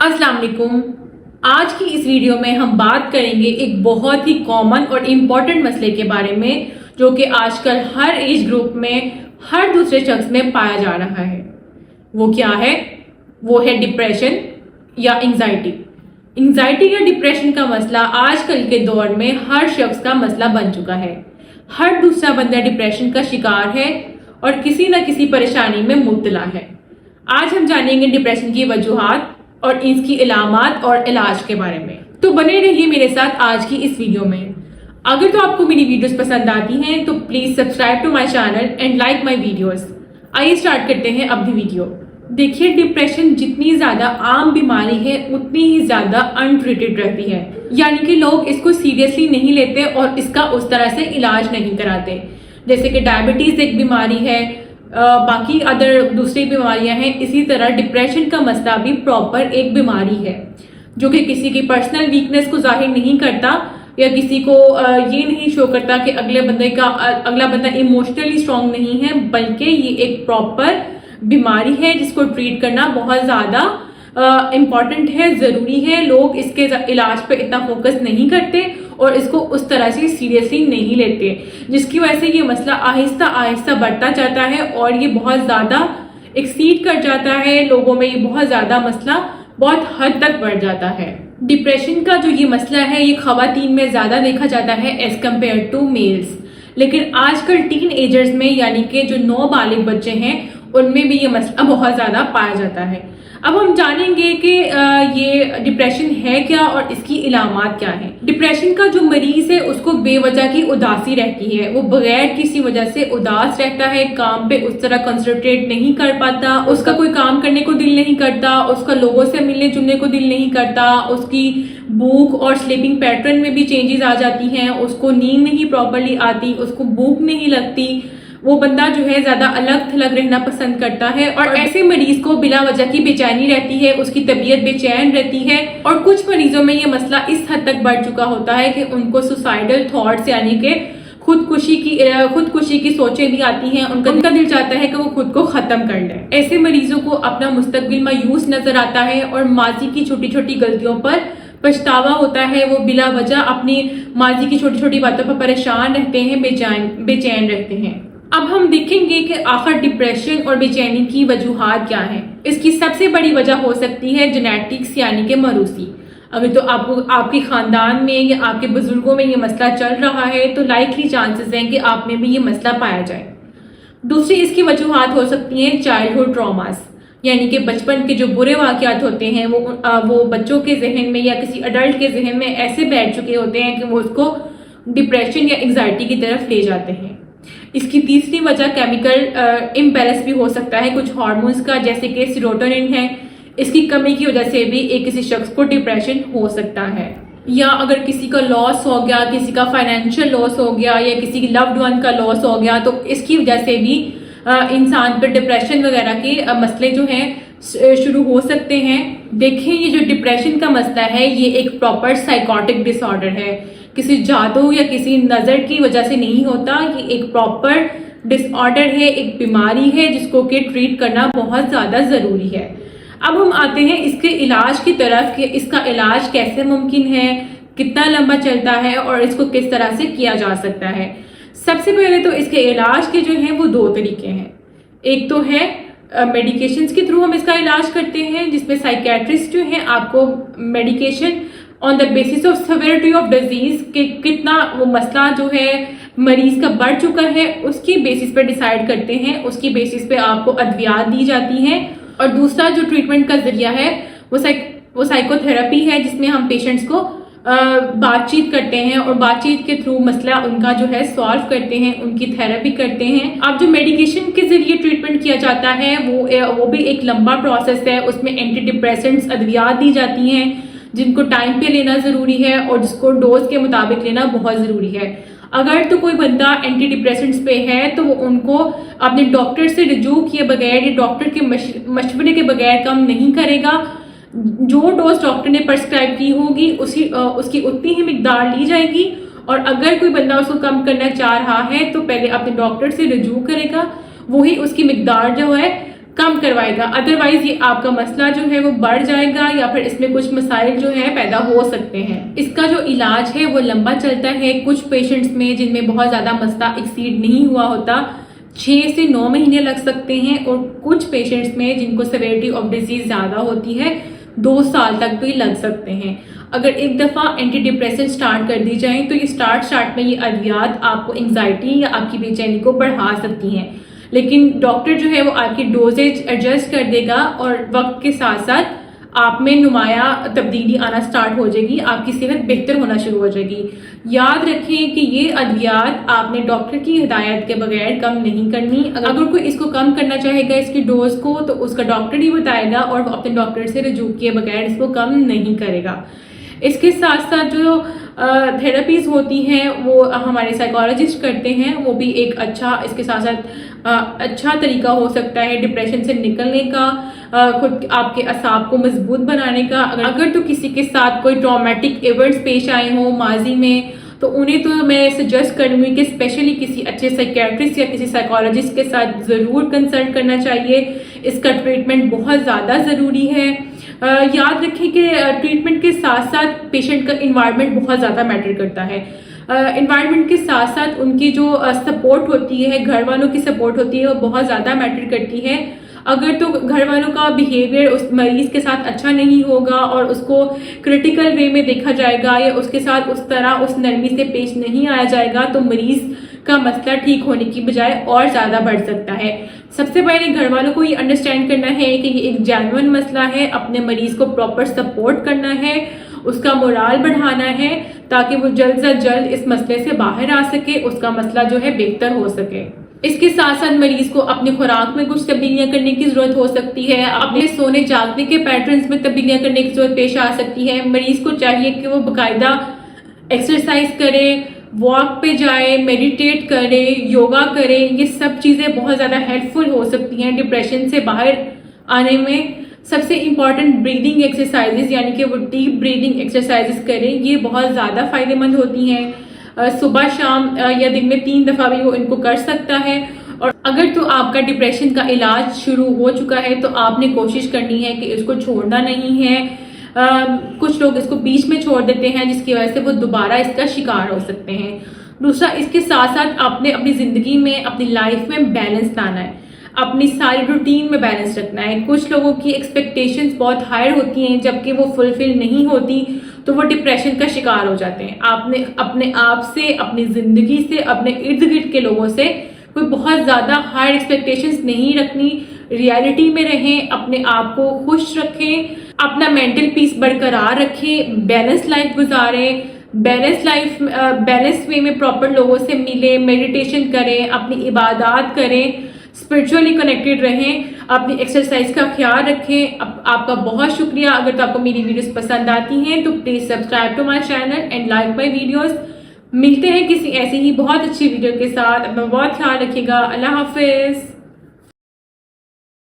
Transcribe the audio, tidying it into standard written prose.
अस्सलाम वालेकुम। आज की इस वीडियो में हम बात करेंगे एक बहुत ही कॉमन और इम्पॉर्टेंट मसले के बारे में जो कि आजकल हर एज ग्रुप में हर दूसरे शख्स में पाया जा रहा है। वो क्या है? वो है डिप्रेशन या एंजाइटी। एंजाइटी या डिप्रेशन का मसला आजकल के दौर में हर शख्स का मसला बन चुका है। हर दूसरा बंदा डिप्रेशन का शिकार है और किसी न किसी परेशानी में मुब्तला है। आज हम जानेंगे डिप्रेशन की वजूहात और इसकी इलामात और इलाज के बारे में। तो बने रहिए मेरे साथ आज की इस वीडियो में। अगर तो आपको मेरी वीडियोस पसंद आती हैं तो please subscribe to my channel and like my videos. आइए स्टार्ट करते हैं अब दी वीडियो। देखिए, डिप्रेशन जितनी ज्यादा आम बीमारी है उतनी ही ज्यादा अनट्रीटेड रहती है, यानी कि लोग इसको सीरियसली नहीं लेते और इसका उस तरह से इलाज नहीं कराते। जैसे कि डायबिटीज एक बीमारी है, बाकी अदर दूसरी बीमारियां हैं, इसी तरह डिप्रेशन का मसला भी प्रॉपर एक बीमारी है जो कि किसी की पर्सनल वीकनेस को जाहिर नहीं करता या किसी को ये नहीं शो करता कि अगला बंदा इमोशनली स्ट्रांग नहीं है, बल्कि ये एक प्रॉपर बीमारी है जिसको ट्रीट करना बहुत ज्यादा इम्पॉर्टेंट है, जरूरी है। लोग इसके इलाज पे इतना फोकस नहीं करते और इसको उस तरह से सीरियसली नहीं लेते, जिसकी वजह से ये मसला आहिस्ता आहिस्ता बढ़ता जाता है और ये बहुत ज्यादा एक्सीड कर जाता है लोगों में। ये बहुत ज्यादा मसला बहुत हद तक बढ़ जाता है। डिप्रेशन का जो ये मसला है ये खवातीन में ज्यादा देखा जाता है एज कम्पेयर टू मेल्स, लेकिन आजकल टीन एजर्स में यानी कि जो नौबालिग बच्चे हैं उनमें भी ये मसला बहुत ज्यादा पाया जाता है। अब हम जानेंगे कि ये डिप्रेशन है क्या और इसकी इलामात क्या है। डिप्रेशन का जो मरीज है उसको बेवजह की उदासी रहती है, वो बगैर किसी वजह से उदास रहता है, काम पे उस तरह कंसंट्रेट नहीं कर पाता, उसका कोई काम करने को दिल नहीं करता, उसका लोगों से मिलने जुलने को दिल नहीं करता, उसकी भूख और स्लीपिंग पैटर्न में भी चेंजेस आ जाती हैं, उसको नींद नहीं प्रॉपरली आती, उसको भूख नहीं लगती, वो बंदा जो है ज्यादा अलग थलग रहना पसंद करता है और ऐसे मरीज को बिला वजह की बेचैनी रहती है, उसकी तबीयत बेचैन रहती है। और कुछ मरीजों में ये मसला इस हद तक बढ़ चुका होता है कि उनको सुसाइडल थॉट्स यानी कि खुदकुशी की सोचें भी आती हैं। उनका दिल चाहता है कि वो खुद को खत्म कर ले। ऐसे मरीजों को अपना मुस्तकबिल मायूस नजर आता है और माजी की छोटी छोटी गलतियों पर पछतावा होता है। वो बिला वजह अपनी माजी की छोटी छोटी बातों पर परेशान रहते हैं, बेचैन रहते हैं। अब हम देखेंगे कि आखिर डिप्रेशन और बेचैनी की वजूहात क्या है। इसकी सबसे बड़ी वजह हो सकती है जेनेटिक्स यानी कि मरूसी। अगर तो आपके खानदान में या आपके बुजुर्गों में ये मसला चल रहा है तो लाइकली चांसेस हैं कि आप में भी ये मसला पाया जाए। दूसरी इसकी वजूहात हो सकती हैं चाइल्डहुड ट्रॉमास, यानी कि बचपन के जो बुरे वाकयात होते हैं वो बच्चों के जहन में या किसी अडल्ट के जहन में ऐसे बैठ चुके होते हैं कि वो उसको डिप्रेशन या एंजाइटी की तरफ ले जाते हैं। इसकी तीसरी वजह केमिकल इम्बैलेंस भी हो सकता है कुछ हार्मोन्स का, जैसे कि सेरोटोनिन है। इसकी कमी की वजह से भी किसी शख्स को डिप्रेशन हो सकता है। या अगर किसी का लॉस हो गया, किसी का फाइनेंशियल लॉस हो गया या किसी लव्ड वन का लॉस हो गया तो इसकी वजह से भी इंसान पर डिप्रेशन वगैरह के मसले जो हैं शुरू हो सकते हैं। देखें, ये जो डिप्रेशन का मसला है ये एक प्रॉपर साइकोटिक डिसऑर्डर है, किसी जादू या किसी नजर की वजह से नहीं होता। ये एक प्रॉपर डिसऑर्डर है, एक बीमारी है जिसको कि ट्रीट करना बहुत ज्यादा जरूरी है। अब हम आते हैं इसके इलाज की तरफ कि इसका इलाज कैसे मुमकिन है, कितना लंबा चलता है और इसको किस तरह से किया जा सकता है। सबसे पहले तो इसके इलाज के जो हैं वो दो तरीके हैं। एक तो है मेडिकेशंस के थ्रू हम इसका इलाज करते हैं, जिसमें साइकेट्रिस्ट जो है आपको medication on the basis of severity of disease के कितना वो मसला जो है मरीज का बढ़ चुका है उसकी बेसिस पे डिसाइड करते हैं, उसकी बेसिस पे आपको अद्वियात दी जाती हैं। और दूसरा जो ट्रीटमेंट का जरिया है वो साइकोथेरेपी है, जिसमें हम पेशेंट्स को बातचीत करते हैं और बातचीत के थ्रू मसला उनका जो है सॉल्व करते हैं, उनकी थेरेपी करते हैं। अब जो मेडिकेशन के जरिए ट्रीटमेंट किया जाता है वो भी एक लंबा प्रोसेस है। उसमें एंटी डिप्रेसेंट्स अद्वियात दी जाती हैं जिनको टाइम पे लेना जरूरी है और जिसको डोज के मुताबिक लेना बहुत जरूरी है। अगर तो कोई बंदा एंटी डिप्रेसेंट्स पे है तो वो उनको अपने डॉक्टर से रिजू किए बगैर या डॉक्टर के मशवरे के बगैर कम नहीं करेगा। जो डोज डॉक्टर ने प्रिस्क्राइब की होगी उसकी उतनी ही मिकदार ली जाएगी और अगर कोई बंदा उसको कम करना चाह रहा है तो पहले अपने डॉक्टर से रिजू करेगा, वही उसकी मिकदार जो है कम करवाएगा, अदरवाइज ये आपका मसला जो है वो बढ़ जाएगा या फिर इसमें कुछ मसाइल जो है पैदा हो सकते हैं। इसका जो इलाज है वो लंबा चलता है। कुछ पेशेंट्स में जिनमें बहुत ज्यादा मसला एक्सीड नहीं हुआ होता 6 से 9 महीने लग सकते हैं, और कुछ पेशेंट्स में जिनको सेवेरिटी ऑफ डिजीज ज्यादा होती है 2 साल तक भी लग सकते हैं। अगर एक दफा एंटी डिप्रेसेंट स्टार्ट कर दी जाए तो ये स्टार्ट में ये अद्वियात आपको एंजाइटी या आपकी बेचैनी को बढ़ा सकती हैं, लेकिन डॉक्टर जो है वो आपकी डोजेज एडजस्ट कर देगा और वक्त के साथ साथ आप में नुमाया तब्दीली आना स्टार्ट हो जाएगी, आपकी सेहत बेहतर होना शुरू हो जाएगी। याद रखें कि ये अद्वियात आपने डॉक्टर की हिदायत के बगैर कम नहीं करनी। अगर कोई इसको कम करना चाहेगा इसकी डोज को तो उसका डॉक्टर ही बताएगा और वो अपने डॉक्टर से रजू किए बगैर इसको कम नहीं करेगा। इसके साथ साथ जो थेरेपीज होती हैं वो हमारे साइकोलॉजिस्ट करते हैं, वो भी एक अच्छा इसके साथ साथ अच्छा तरीका हो सकता है डिप्रेशन से निकलने का, खुद आपके असाब को मजबूत बनाने का। अगर तो किसी के साथ कोई ट्रॉमेटिक इवेंट्स पेश आए हों माजी में तो उन्हें तो मैं सजेस्ट करूंगी कि स्पेशली किसी अच्छे साइकियाट्रिस्ट या किसी साइकोलॉजिस्ट के साथ ज़रूर कंसल्ट करना चाहिए। इसका ट्रीटमेंट बहुत ज़्यादा ज़रूरी है। याद रखें कि ट्रीटमेंट के साथ साथ पेशेंट का इन्वायरमेंट बहुत ज़्यादा मैटर करता है। इन्वायरमेंट के साथ साथ उनकी जो सपोर्ट होती है, घर वालों की सपोर्ट होती है, वो बहुत ज़्यादा मैटर करती है। अगर तो घर वालों का बिहेवियर उस मरीज के साथ अच्छा नहीं होगा और उसको क्रिटिकल वे में देखा जाएगा या उसके साथ उस तरह उस नरमी से पेश नहीं आया जाएगा तो मरीज का मसला ठीक होने की बजाय और ज्यादा बढ़ सकता है। सबसे पहले घर वालों को ये अंडरस्टैंड करना है कि ये एक जेन्युइन मसला है, अपने मरीज को प्रॉपर सपोर्ट करना है, उसका मोराल बढ़ाना है ताकि वो जल्द से जल्द इस मसले से बाहर आ सके, उसका मसला जो है बेहतर हो सके। इसके साथ साथ मरीज को अपनी खुराक में कुछ तब्दीलियां करने की जरूरत हो सकती है, अपने सोने जागने के पैटर्न्स में तब्दीलियां करने की जरूरत पेश आ सकती है। मरीज को चाहिए कि वो बाकायदा एक्सरसाइज करे, वॉक पे जाए, मेडिटेट करे, योगा करे। ये सब चीजें बहुत ज्यादा हेल्पफुल हो सकती हैं डिप्रेशन से बाहर आने में। सबसे इंपॉर्टेंट ब्रीदिंग एक्सरसाइजेज यानी कि वो डीप ब्रीदिंग एक्सरसाइजेज करें, ये बहुत ज्यादा फायदेमंद होती हैं। सुबह शाम या दिन में 3 दफा भी वो इनको कर सकता है। और अगर तो आपका डिप्रेशन का इलाज शुरू हो चुका है तो आपने कोशिश करनी है कि इसको छोड़ना नहीं है। कुछ लोग इसको बीच में छोड़ देते हैं जिसकी वजह से वो दोबारा इसका शिकार हो सकते हैं। दूसरा, इसके साथ साथ आपने अपनी जिंदगी में अपनी लाइफ में बैलेंस लाना है, अपनी सारी रूटीन में बैलेंस रखना है। कुछ लोगों की एक्सपेक्टेशंस बहुत हायर होती हैं, जबकि वो फुलफिल नहीं होती तो वो डिप्रेशन का शिकार हो जाते हैं। आपने अपने आप से, अपनी जिंदगी से, अपने इर्द गिर्द के लोगों से कोई बहुत ज्यादा हायर एक्सपेक्टेशंस नहीं रखनी। रियलिटी में रहें, अपने आप को खुश रखें, अपना मेंटल पीस बरकरार रखें, बैलेंस लाइफ गुजारें, बैलेंस वे में प्रॉपर लोगों से मिले, मेडिटेशन करें, अपनी इबादत करें, स्पिरिचुअली कनेक्टेड रहें, अपनी एक्सरसाइज का ख्याल रखें। आपका बहुत शुक्रिया। अगर तो आपको मेरी वीडियोस पसंद आती हैं तो please subscribe to my channel and like my videos. मिलते हैं किसी ऐसी ही बहुत अच्छी वीडियो के साथ। अपना बहुत ख्याल रखिएगा। अल्लाह हाफिज।